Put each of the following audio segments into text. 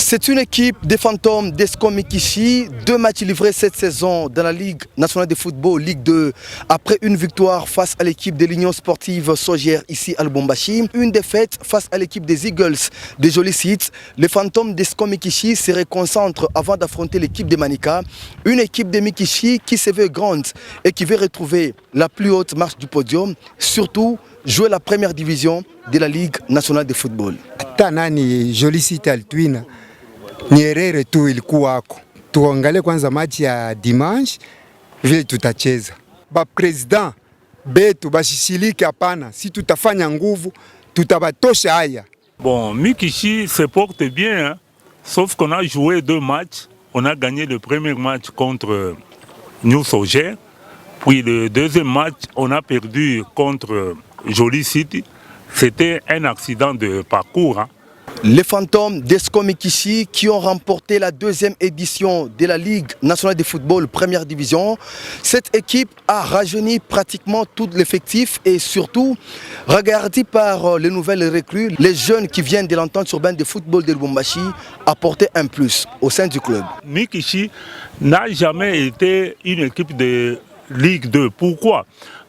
C'est une équipe des fantômes d'Escom Mikishi. 2 matchs livrés cette saison dans la Ligue nationale de football, Ligue 2. Après une victoire face à l'équipe de l'Union sportive Sogère ici à Lubumbashi, une défaite face à l'équipe des Eagles de Joli Sites, les fantômes d'Escom Mikishi se reconcentrent avant d'affronter l'équipe de Manika. Une équipe de Mikishi qui se veut grande et qui veut retrouver la plus haute marche du podium, surtout jouer la première division de la Ligue nationale de football. Tanani Joli Sites Altwina Nyerere tu ilikuwa wako. Tuangalie kwanza machi ya dimanche vile tutacheza. Ba president betu bashishiliki hapana, si tutafanya nguvu tutabatosha haya. Bon, Mikishi se porte bien, hein? Sauf qu'on a joué 2 matchs. On a gagné le premier match contre New Sogère. Puis le deuxième match, on a perdu contre Joli Sites. C'était un accident de parcours, hein? Les fantômes d'Escom Mikishi qui ont remporté la 2e édition de la Ligue nationale de football première division. Cette équipe a rajeuni pratiquement tout l'effectif et surtout regardé par les nouvelles recrues, les jeunes qui viennent de l'entente urbaine de football de Lubumbashi apporter un plus au sein du club. Mikishi n'a jamais été une équipe de Ligue 2. Pourquoi?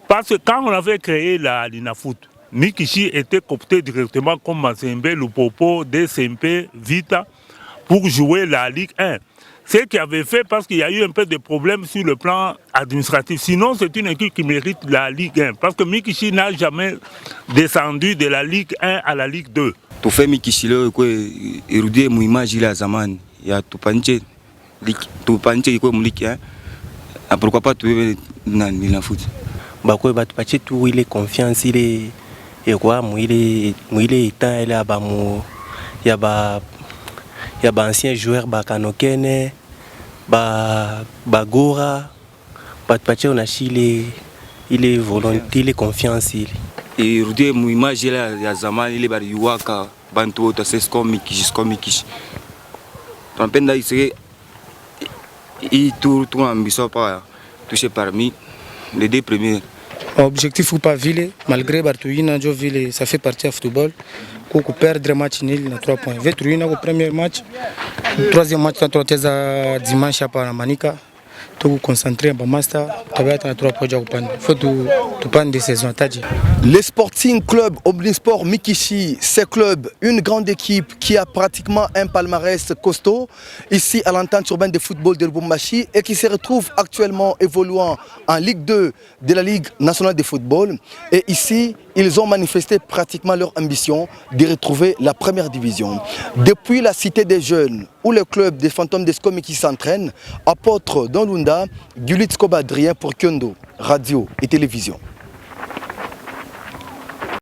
Parce que quand on avait créé la Linafoot, Mikishi était coopté directement comme Mazembe, Lupopo, DSMP, Vita pour jouer la Ligue 1. Ce qui avait fait parce qu'il y a eu un peu de problèmes sur le plan administratif. Sinon, c'est une équipe qui mérite la Ligue 1 parce que Mikishi n'a jamais descendu de la Ligue 1 à la Ligue 2. Tu fais Mikishi leo kwa irudie muimage ile ya zamani ya tupanje iko muliki pourquoi pas tu na Linafoot. Bakwe batupatie tu ile confiance ile et quoi mwile état elle a anciens joueurs bakanokene bagora batupatie on a chile ile volonté ile confiance ile et rudie mu image ya zamani ile bari yuwaka bantu wote Escom Mikishi tunapenda isike hii tour ambition pas toucher parmi les 2 premiers. Objectif ou pas ville, malgré Bartouina, ville, ça fait partie du football. Pour perdre match nul na 3 points. Vetruina au premier match, 3e match tunatoteza dimanche hapa na Manika. Tout concentré en master, tabata na 3 points ja kupanda. Faut tu pande saison taji. Le Sporting Club Omnisport Mikishi, ce club, une grande équipe qui a pratiquement un palmarès costaud ici à l'entente urbaine de football de Lubumbashi et qui se retrouve actuellement évoluant en Ligue 2 de la Ligue nationale de football. Et ici, ils ont manifesté pratiquement leur ambition de retrouver la première division. Depuis la cité des jeunes, où le club des fantômes d'Escom qui s'entraîne, apôtre dans Lunda, Gulit Kobadrien pour Kyondo, radio et télévision.